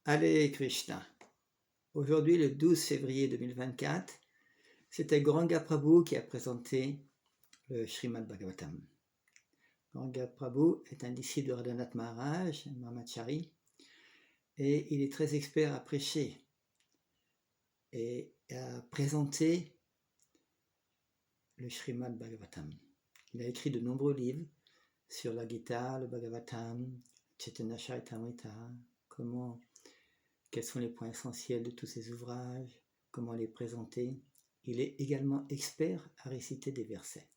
Allez Krishna, aujourd'hui le 12 février 2024, c'était Gauranga Prabhu qui a présenté le Srimad Bhagavatam. Gauranga Prabhu est un disciple de Radhanath Maharaj, un Brahmachari, et il est très expert à prêcher et à présenter le Srimad Bhagavatam. Il a écrit de nombreux livres sur la Gita, le Bhagavatam, Chaitanya Charitamrita, quels sont les points essentiels de tous ces ouvrages, comment les présenter. Il est également expert à réciter des versets.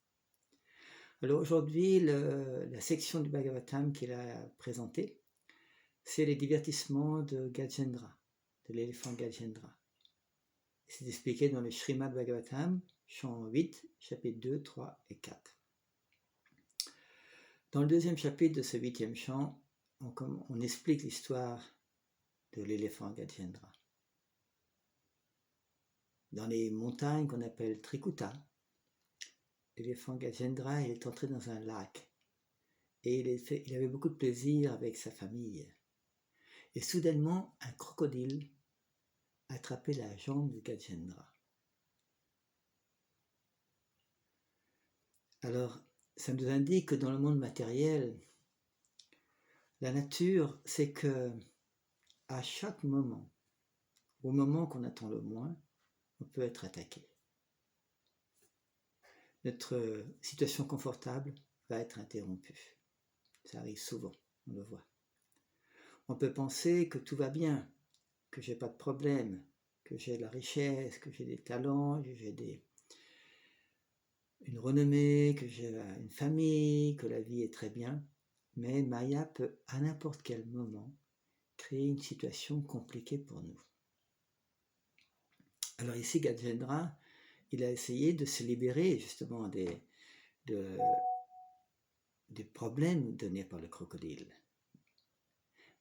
Alors aujourd'hui, la section du Bhagavatam qu'il a présentée, c'est les divertissements de Gajendra, de l'éléphant Gajendra. C'est expliqué dans le Srimad Bhagavatam, chant 8, chapitres 2, 3 et 4. Dans le deuxième chapitre de ce 8e chant, on explique l'histoire de l'éléphant Gajendra. Dans les montagnes qu'on appelle Trikuta, l'éléphant Gajendra est entré dans un lac et il avait beaucoup de plaisir avec sa famille. Et soudainement, un crocodile attrapait la jambe de Gajendra. Alors, ça nous indique que dans le monde matériel, la nature, c'est que à chaque moment, au moment qu'on attend le moins, on peut être attaqué. Notre situation confortable va être interrompue. Ça arrive souvent, on le voit. On peut penser que tout va bien, que j'ai pas de problème, que j'ai de la richesse, que j'ai des talents, que j'ai une renommée, que j'ai une famille, que la vie est très bien. Mais Maya peut à n'importe quel moment créer une situation compliquée pour nous. Alors ici, Gajendra, il a essayé de se libérer justement des problèmes donnés par le crocodile.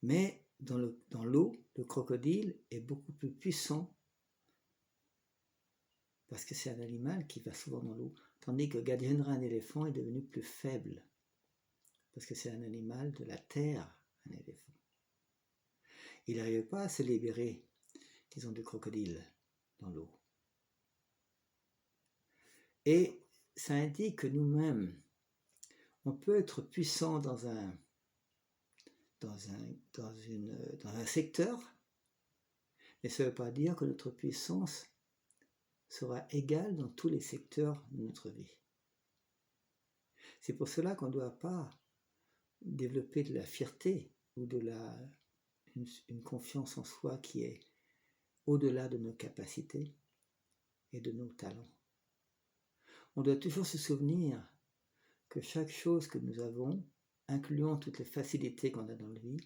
Mais dans l'eau, le crocodile est beaucoup plus puissant parce que c'est un animal qui va souvent dans l'eau, tandis que Gajendra, un éléphant, est devenu plus faible parce que c'est un animal de la terre, un éléphant. Il n'arrive pas à se libérer, disons, du crocodile dans l'eau. Et ça indique que nous-mêmes, on peut être puissant dans un secteur, mais ça ne veut pas dire que notre puissance sera égale dans tous les secteurs de notre vie. C'est pour cela qu'on ne doit pas développer de la fierté ou une confiance en soi qui est au-delà de nos capacités et de nos talents. On doit toujours se souvenir que chaque chose que nous avons, incluant toutes les facilités qu'on a dans la vie,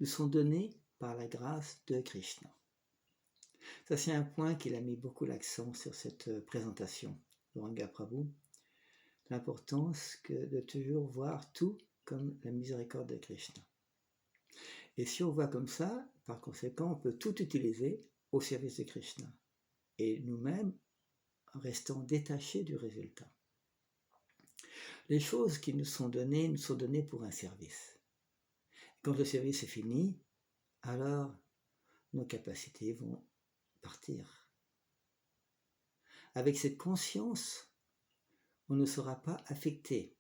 nous sont données par la grâce de Krishna. Ça, c'est un point qu'il a mis beaucoup l'accent sur cette présentation, Gauranga Prabhu, l'importance de toujours voir tout comme la miséricorde de Krishna. Et si on voit comme ça, par conséquent, on peut tout utiliser au service de Krishna. Et nous-mêmes, restons détachés du résultat. Les choses qui nous sont données pour un service. Quand le service est fini, alors nos capacités vont partir. Avec cette conscience, on ne sera pas affecté,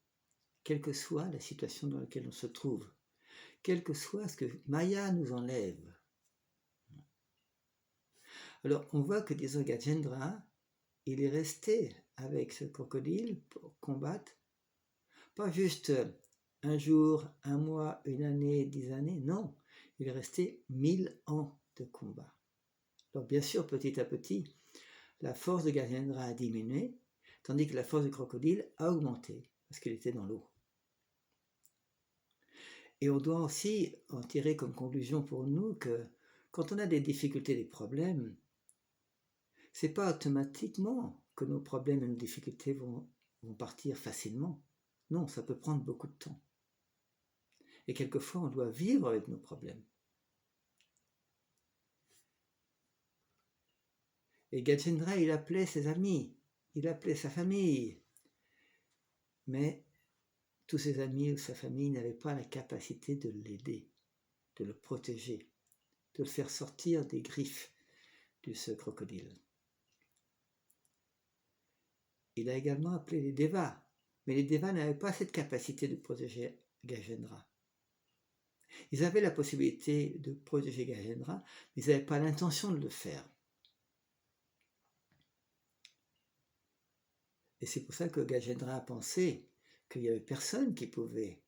quelle que soit la situation dans laquelle on se trouve, quel que soit ce que Maya nous enlève. Alors, on voit que disons Gajendra, il est resté avec ce crocodile pour combattre, pas juste un jour, un mois, une année, 10 années, non, il est resté 1000 ans de combat. Alors bien sûr, petit à petit, la force de Gajendra a diminué, tandis que la force du crocodile a augmenté, parce qu'il était dans l'eau. Et on doit aussi en tirer comme conclusion pour nous que quand on a des difficultés, des problèmes, c'est pas automatiquement que nos problèmes et nos difficultés vont partir facilement. Non, ça peut prendre beaucoup de temps. Et quelquefois, on doit vivre avec nos problèmes. Et Gajendra, il appelait ses amis, il appelait sa famille. Mais tous ses amis ou sa famille n'avaient pas la capacité de l'aider, de le protéger, de le faire sortir des griffes de ce crocodile. Il a également appelé les Devas, mais les Devas n'avaient pas cette capacité de protéger Gajendra. Ils avaient la possibilité de protéger Gajendra, mais ils n'avaient pas l'intention de le faire. Et c'est pour ça que Gajendra a pensé qu'il n'y avait personne qui pouvait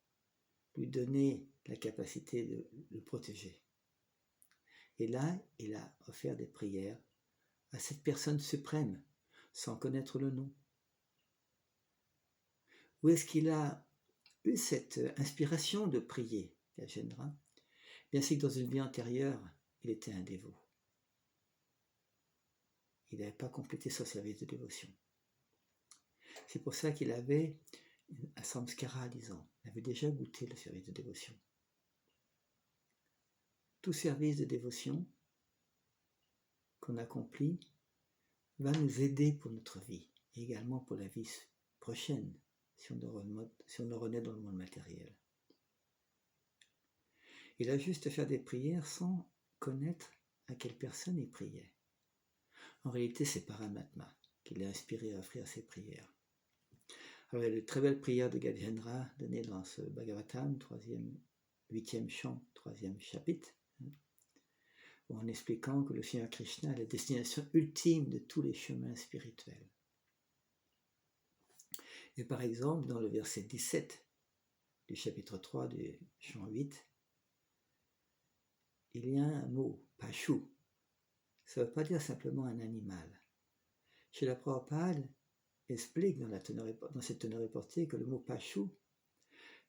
lui donner la capacité de le protéger. Et là, il a offert des prières à cette personne suprême, sans connaître le nom. Où est-ce qu'il a eu cette inspiration de prier, Gajendra? Bien c'est que dans une vie antérieure, il était un dévot. Il n'avait pas complété son service de dévotion. C'est pour ça qu'il avait un samskara à 10 ans. Il avait déjà goûté le service de dévotion. Tout service de dévotion qu'on accomplit va nous aider pour notre vie, et également pour la vie prochaine, si on renaît dans le monde matériel. Il a juste fait des prières sans connaître à quelle personne il priait. En réalité, c'est Paramatma qui l'a inspiré à offrir ses prières. Alors, il y a de très belles prières de Gajendra données dans ce Bhagavatam, 8e chant, 3e chapitre, en expliquant que le Seigneur Krishna est la destination ultime de tous les chemins spirituels. Et par exemple, dans le verset 17 du chapitre 3 du chant 8, il y a un mot, pashu. Ça ne veut pas dire simplement un animal. Srila Prabhupada explique dans cette teneur reportée que le mot pashu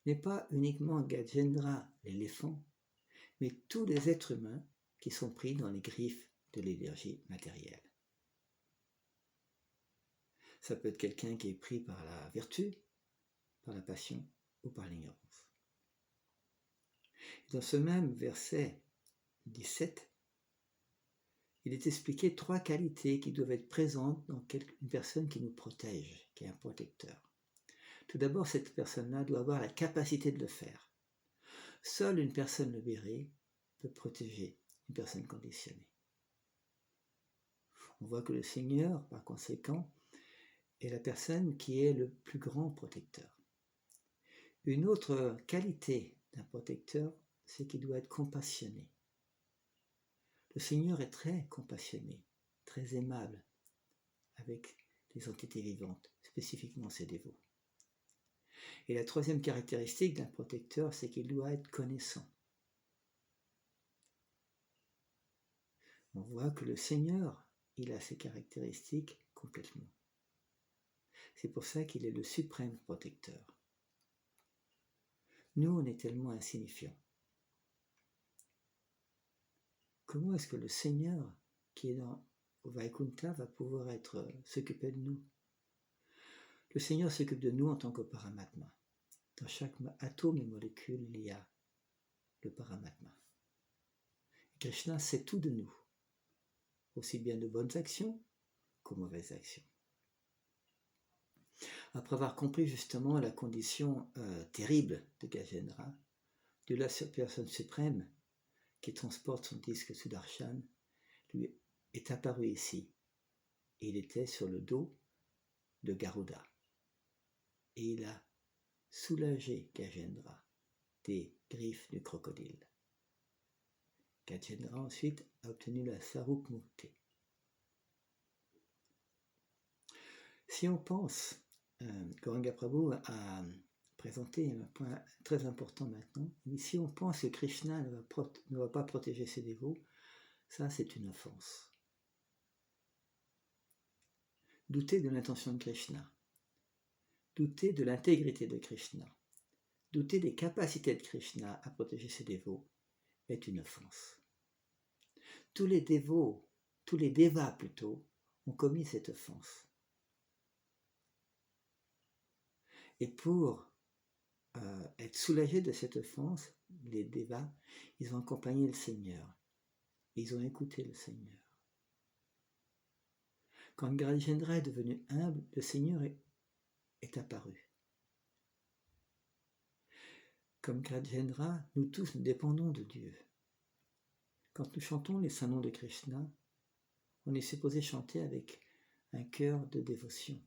n'est pas uniquement Gajendra, l'éléphant, mais tous les êtres humains qui sont pris dans les griffes de l'énergie matérielle. Ça peut être quelqu'un qui est pris par la vertu, par la passion ou par l'ignorance. Dans ce même verset 17, il est expliqué 3 qualités qui doivent être présentes dans une personne qui nous protège, qui est un protecteur. Tout d'abord, cette personne-là doit avoir la capacité de le faire. Seule une personne libérée peut protéger une personne conditionnée. On voit que le Seigneur, par conséquent, est la personne qui est le plus grand protecteur. Une autre qualité d'un protecteur, c'est qu'il doit être compassionné. Le Seigneur est très compassionné, très aimable avec les entités vivantes, spécifiquement ses dévots. Et la troisième caractéristique d'un protecteur, c'est qu'il doit être connaissant. On voit que le Seigneur, il a ces caractéristiques complètement. C'est pour ça qu'il est le suprême protecteur. Nous, on est tellement insignifiants. Comment est-ce que le Seigneur, qui est dans Vaikuntha, va pouvoir s'occuper de nous? Le Seigneur s'occupe de nous en tant que Paramatma. Dans chaque atome et molécule, il y a le Paramatma. Krishna sait tout de nous, aussi bien de bonnes actions qu'aux mauvaises actions. Après avoir compris justement la condition terrible de Gajendra, de la personne suprême qui transporte son disque Sudarshan, lui est apparu ici. Et il était sur le dos de Garuda. Et il a soulagé Gajendra des griffes du crocodile. Gajendra ensuite a obtenu la Sarup Mukti. Si on pense, Gauranga Prabhu a présenté un point très important maintenant, si on pense que Krishna ne va pas protéger ses dévots, ça c'est une offense. Douter de l'intention de Krishna, douter de l'intégrité de Krishna, douter des capacités de Krishna à protéger ses dévots est une offense. Tous les devas plutôt, ont commis cette offense. Et pour être soulagés de cette offense, les devas, ils ont accompagné le Seigneur. Ils ont écouté le Seigneur. Quand Gajendra est devenu humble, le Seigneur est apparu. Comme Gajendra, nous tous nous dépendons de Dieu. Quand nous chantons les saints noms de Krishna, on est supposé chanter avec un cœur de dévotion.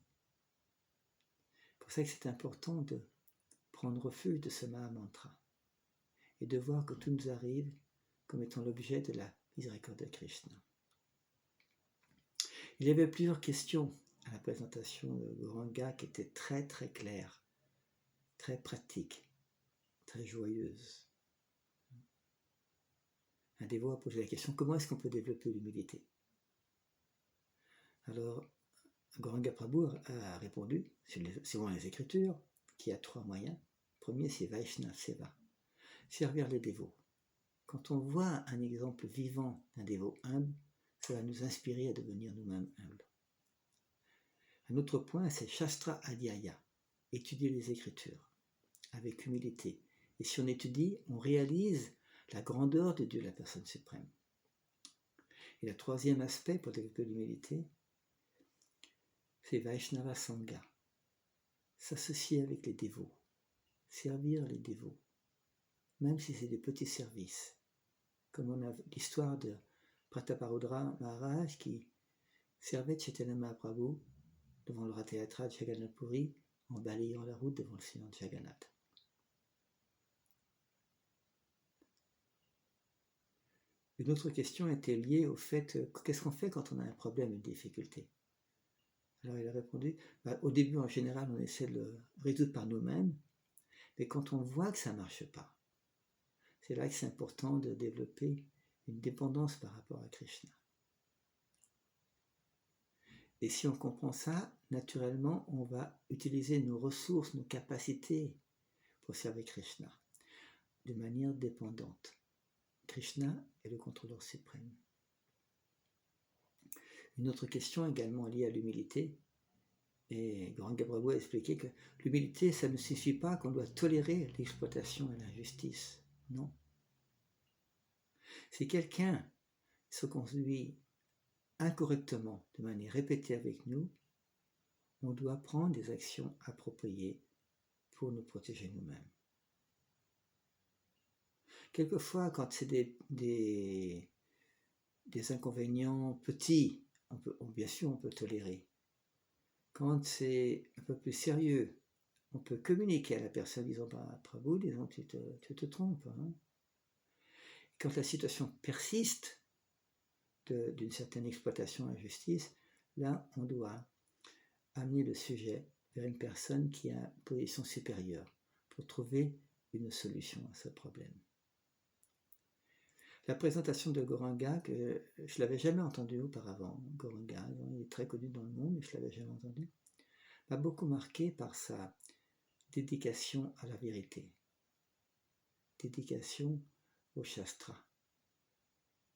C'est pour ça que c'est important de prendre refuge de ce Mahamantra et de voir que tout nous arrive comme étant l'objet de la miséricorde de Krishna. Il y avait plusieurs questions à la présentation de Gauranga qui étaient très très claires, très pratiques, très joyeuses. Un dévot a posé la question, comment est-ce qu'on peut développer l'humilité? Alors, Gauranga Prabhu a répondu, selon les Écritures, qu'il y a 3 moyens. Le premier, c'est Vaishnava Seva, servir les dévots. Quand on voit un exemple vivant d'un dévot humble, ça va nous inspirer à devenir nous-mêmes humbles. Un autre point, c'est Shastra Adhyaya, étudier les Écritures avec humilité. Et si on étudie, on réalise la grandeur de Dieu, la personne suprême. Et le troisième aspect pour développer l'humilité, c'est Vaishnava Sangha, s'associer avec les dévots, servir les dévots, même si c'est des petits services. Comme on a l'histoire de Prataparudra Maharaj qui servait Chaitanya Mahaprabhu devant le Ratha-yatra de Jagannath Puri en balayant la route devant le Seigneur de Jagannath. Une autre question était liée au fait qu'est-ce qu'on fait quand on a un problème, une difficulté? Alors il a répondu, au début en général on essaie de le résoudre par nous-mêmes, mais quand on voit que ça ne marche pas, c'est là que c'est important de développer une dépendance par rapport à Krishna. Et si on comprend ça, naturellement, on va utiliser nos ressources, nos capacités pour servir Krishna de manière dépendante. Krishna est le contrôleur suprême. Une autre question également liée à l'humilité, et Gauranga Prabhu a expliqué que l'humilité, ça ne suffit pas qu'on doit tolérer l'exploitation et l'injustice. Non. Si quelqu'un se conduit incorrectement, de manière répétée avec nous, on doit prendre des actions appropriées pour nous protéger nous-mêmes. Quelquefois, quand c'est des inconvénients petits, bien sûr on peut tolérer. Quand c'est un peu plus sérieux, on peut communiquer à la personne disant Prabhu, disons tu te trompes. Hein. Quand la situation persiste d'une certaine exploitation, injustice, là on doit amener le sujet vers une personne qui a une position supérieure pour trouver une solution à ce problème. La présentation de Gauranga, que je ne l'avais jamais entendu auparavant, Gauranga, il est très connu dans le monde, mais je ne l'avais jamais entendu, m'a beaucoup marqué par sa dédication à la vérité, dédication au Shastra,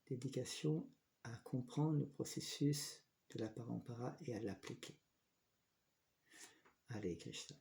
dédication à comprendre le processus de la parampara et à l'appliquer. Allez, Krishna.